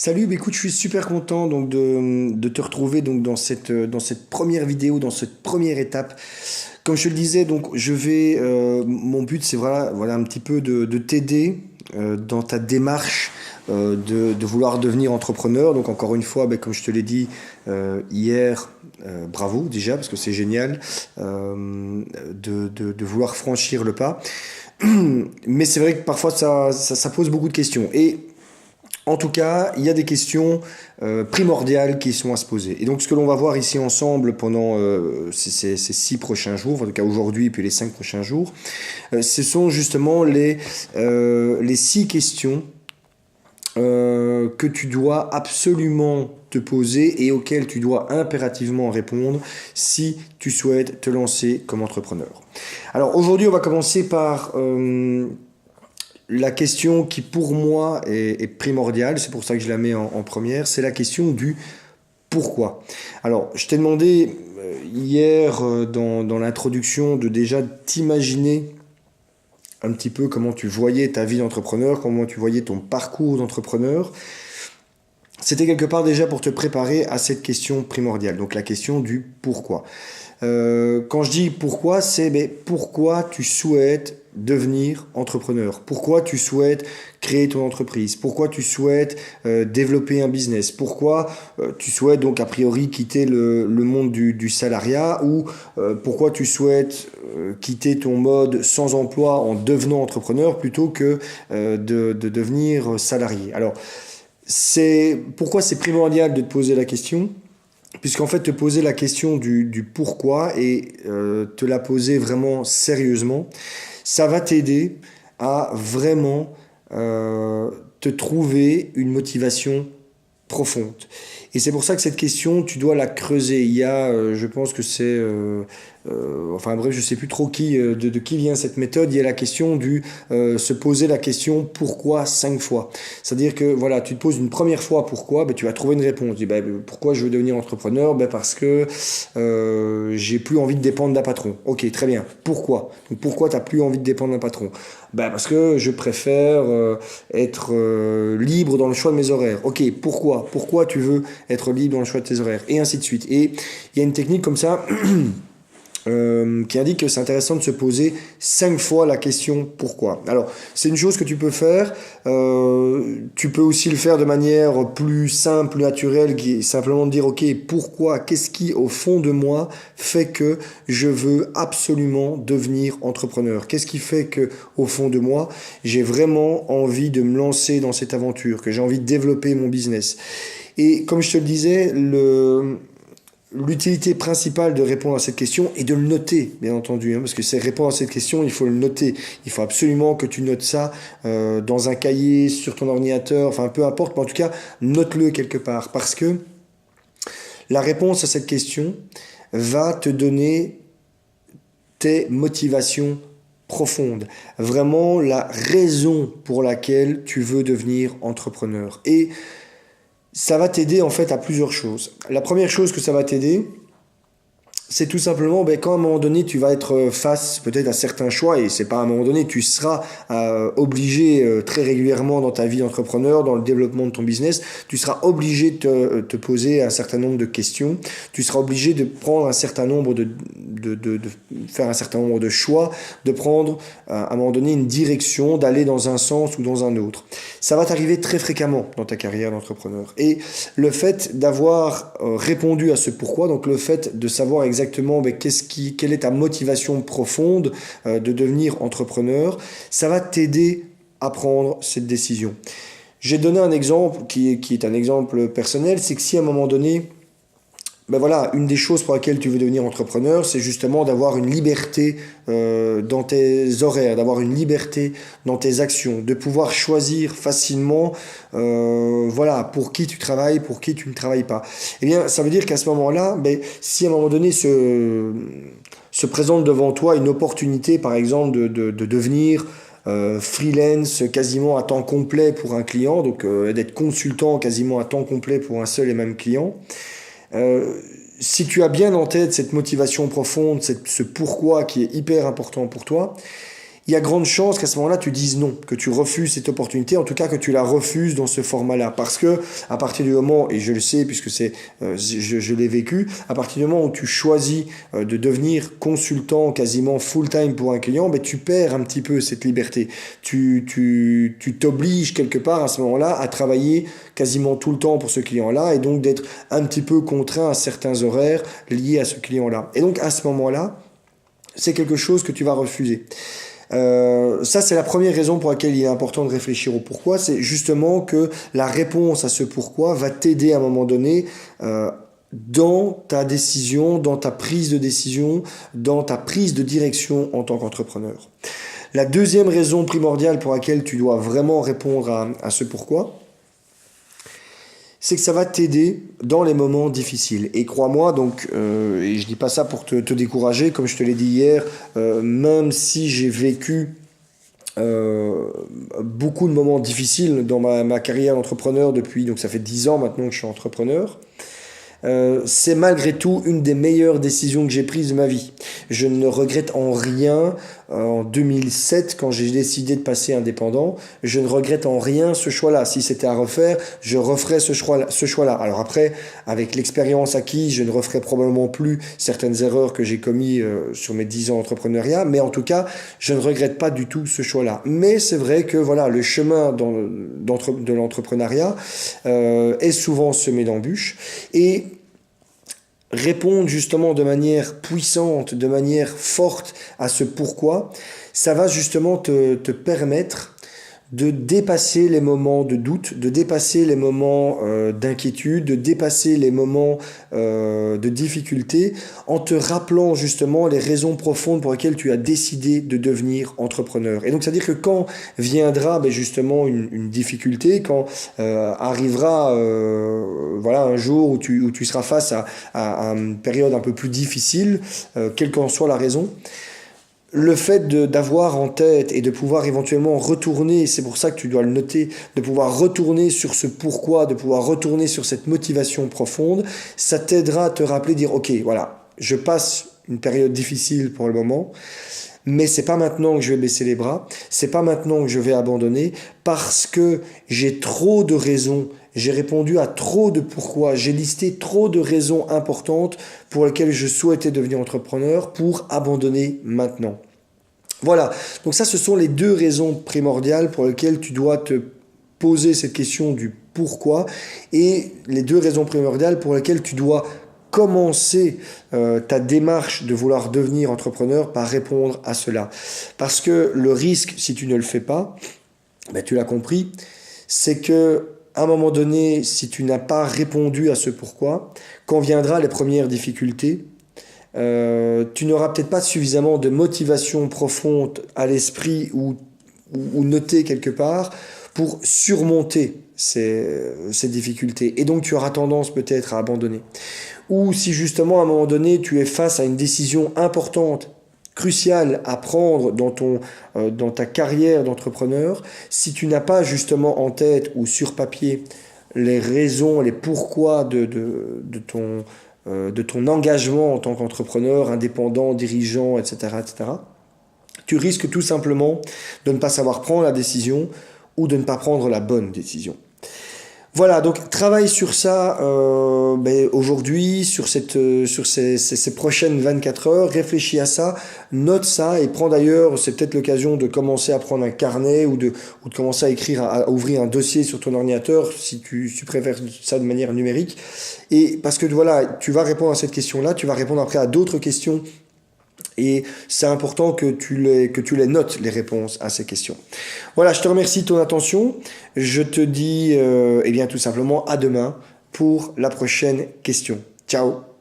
Salut, écoute, je suis super content donc de te retrouver donc dans cette première vidéo, dans cette première étape. Comme je te le disais, donc mon but c'est voilà un petit peu de t'aider dans ta démarche de vouloir devenir entrepreneur. Donc encore une fois, ben, comme je te l'ai dit hier, bravo déjà parce que c'est génial de vouloir franchir le pas. Mais c'est vrai que parfois ça pose beaucoup de questions. Et en tout cas, il y a des questions primordiales qui sont à se poser. Et donc, ce que l'on va voir ici ensemble pendant ces 6 prochains jours, en tout cas aujourd'hui, puis les 5 prochains jours, ce sont justement les 6 questions que tu dois absolument te poser et auxquelles tu dois impérativement répondre si tu souhaites te lancer comme entrepreneur. Alors, aujourd'hui, on va commencer par la question qui pour moi est primordiale, c'est pour ça que je la mets en première, c'est la question du pourquoi. Alors, je t'ai demandé hier dans l'introduction de déjà t'imaginer un petit peu comment tu voyais ta vie d'entrepreneur, comment tu voyais ton parcours d'entrepreneur. C'était quelque part déjà pour te préparer à cette question primordiale, donc la question du pourquoi. Quand je dis pourquoi, c'est pourquoi tu souhaites devenir entrepreneur, pourquoi tu souhaites créer ton entreprise, pourquoi tu souhaites développer un business, pourquoi tu souhaites donc a priori quitter le monde du salariat ou pourquoi tu souhaites quitter ton mode sans emploi en devenant entrepreneur plutôt que de devenir salarié. Alors, pourquoi c'est primordial de te poser la question? Puisqu'en fait, te poser la question du pourquoi et te la poser vraiment sérieusement, ça va t'aider à vraiment te trouver une motivation profonde. Et c'est pour ça que cette question, tu dois la creuser. Il y a, je pense que c'est... enfin bref, je sais plus trop de qui vient cette méthode. Il y a la question du se poser la question pourquoi 5 fois. C'est-à-dire que voilà, tu te poses une première fois pourquoi, tu vas trouver une réponse. Tu dis pourquoi je veux devenir entrepreneur? Parce que j'ai plus envie de dépendre d'un patron. Ok, très bien. Pourquoi? Donc pourquoi t'as plus envie de dépendre d'un patron? Parce que je préfère être libre dans le choix de mes horaires. Ok, pourquoi? Pourquoi tu veux être libre dans le choix de tes horaires? Et ainsi de suite. Et il y a une technique comme ça qui indique que c'est intéressant de se poser 5 fois la question pourquoi. Alors, c'est une chose que tu peux faire. Tu peux aussi le faire de manière plus simple, plus naturelle, qui est simplement de dire ok, pourquoi, qu'est-ce qui au fond de moi fait que je veux absolument devenir entrepreneur? Qu'est-ce qui fait que au fond de moi, j'ai vraiment envie de me lancer dans cette aventure, que j'ai envie de développer mon business? Et comme je te le disais, l'utilité principale de répondre à cette question est de le noter, bien entendu, parce que c'est répondre à cette question, il faut le noter. Il faut absolument que tu notes ça dans un cahier, sur ton ordinateur, enfin peu importe, mais en tout cas, note-le quelque part, parce que la réponse à cette question va te donner tes motivations profondes, vraiment la raison pour laquelle tu veux devenir entrepreneur. Et ça va t'aider en fait à plusieurs choses. La première chose que ça va t'aider, c'est tout simplement quand à un moment donné tu vas être face peut-être à certains choix, et c'est pas à un moment donné, tu seras obligé très régulièrement dans ta vie d'entrepreneur, dans le développement de ton business, tu seras obligé de te poser un certain nombre de questions, tu seras obligé de prendre un certain nombre de faire un certain nombre de choix, de prendre à un moment donné une direction, d'aller dans un sens ou dans un autre. Ça va t'arriver très fréquemment dans ta carrière d'entrepreneur. Et le fait d'avoir répondu à ce pourquoi, donc le fait de savoir exactement quelle est ta motivation profonde de devenir entrepreneur, ça va t'aider à prendre cette décision. J'ai donné un exemple qui est un exemple personnel, c'est que si à un moment donné, voilà, une des choses pour laquelle tu veux devenir entrepreneur, c'est justement d'avoir une liberté dans tes horaires, d'avoir une liberté dans tes actions, de pouvoir choisir facilement voilà, pour qui tu travailles, pour qui tu ne travailles pas. Eh bien, ça veut dire qu'à ce moment-là, si à un moment donné se présente devant toi une opportunité, par exemple, de devenir freelance quasiment à temps complet pour un client, donc d'être consultant quasiment à temps complet pour un seul et même client, si tu as bien en tête cette motivation profonde, ce pourquoi qui est hyper important pour toi, il y a grande chance qu'à ce moment-là, tu dises non, que tu refuses cette opportunité, en tout cas que tu la refuses dans ce format-là. Parce que à partir du moment, et je le sais puisque je l'ai vécu, à partir du moment où tu choisis de devenir consultant quasiment full-time pour un client, ben, tu perds un petit peu cette liberté. Tu t'obliges quelque part à ce moment-là à travailler quasiment tout le temps pour ce client-là et donc d'être un petit peu contraint à certains horaires liés à ce client-là. Et donc à ce moment-là, c'est quelque chose que tu vas refuser. Ça, c'est la première raison pour laquelle il est important de réfléchir au pourquoi. C'est justement que la réponse à ce pourquoi va t'aider à un moment donné dans ta décision, dans ta prise de décision, dans ta prise de direction en tant qu'entrepreneur. La deuxième raison primordiale pour laquelle tu dois vraiment répondre à ce pourquoi, c'est que ça va t'aider dans les moments difficiles. Et crois-moi, donc, et je dis pas ça pour te décourager, comme je te l'ai dit hier, même si j'ai vécu beaucoup de moments difficiles dans ma carrière d'entrepreneur depuis, donc ça fait 10 ans maintenant que je suis entrepreneur, c'est malgré tout une des meilleures décisions que j'ai prises de ma vie. Je ne regrette en rien, en 2007, quand j'ai décidé de passer indépendant, je ne regrette en rien ce choix-là. Si c'était à refaire, je referais ce choix-là. Alors après, avec l'expérience acquise, je ne referai probablement plus certaines erreurs que j'ai commises sur mes 10 ans d'entrepreneuriat, mais en tout cas, je ne regrette pas du tout ce choix-là. Mais c'est vrai que voilà, le chemin de l'entrepreneuriat est souvent semé d'embûches, et répondre justement de manière puissante, de manière forte à ce pourquoi, ça va justement te permettre de dépasser les moments de doute, de dépasser les moments d'inquiétude, de dépasser les moments de difficulté, en te rappelant justement les raisons profondes pour lesquelles tu as décidé de devenir entrepreneur. Et donc, c'est-à-dire que quand viendra justement une difficulté, quand arrivera voilà, un jour où tu seras face à une période un peu plus difficile, quelle qu'en soit la raison, le fait d'avoir en tête et de pouvoir éventuellement retourner, c'est pour ça que tu dois le noter, de pouvoir retourner sur ce pourquoi, de pouvoir retourner sur cette motivation profonde, ça t'aidera à te rappeler, dire ok, voilà, je passe une période difficile pour le moment, mais c'est pas maintenant que je vais baisser les bras, c'est pas maintenant que je vais abandonner, parce que j'ai trop de raisons, j'ai répondu à trop de pourquoi, j'ai listé trop de raisons importantes pour lesquelles je souhaitais devenir entrepreneur pour abandonner maintenant. Voilà, donc ça, ce sont les deux raisons primordiales pour lesquelles tu dois te poser cette question du pourquoi, et les deux raisons primordiales pour lesquelles tu dois commencer ta démarche de vouloir devenir entrepreneur par répondre à cela. Parce que le risque, si tu ne le fais pas, ben tu l'as compris, c'est que à un moment donné, si tu n'as pas répondu à ce pourquoi, quand viendra les premières difficultés, tu n'auras peut-être pas suffisamment de motivation profonde à l'esprit ou notée quelque part pour surmonter ces difficultés. Et donc tu auras tendance peut-être à abandonner. Ou si justement à un moment donné tu es face à une décision importante, crucial à prendre dans ta carrière d'entrepreneur, si tu n'as pas justement en tête ou sur papier les raisons, les pourquoi de ton engagement en tant qu'entrepreneur, indépendant, dirigeant, etc., tu risques tout simplement de ne pas savoir prendre la décision ou de ne pas prendre la bonne décision. Voilà, donc travaille sur ça aujourd'hui, sur ces prochaines 24 heures, réfléchis à ça, note ça et prends d'ailleurs, c'est peut-être l'occasion de commencer à prendre un carnet ou de commencer à écrire, à ouvrir un dossier sur ton ordinateur si tu préfères ça de manière numérique. Et parce que voilà, tu vas répondre à cette question-là, tu vas répondre après à d'autres questions. Et c'est important que tu les notes, les réponses à ces questions. Voilà, je te remercie de ton attention. Je te dis tout simplement à demain pour la prochaine question. Ciao.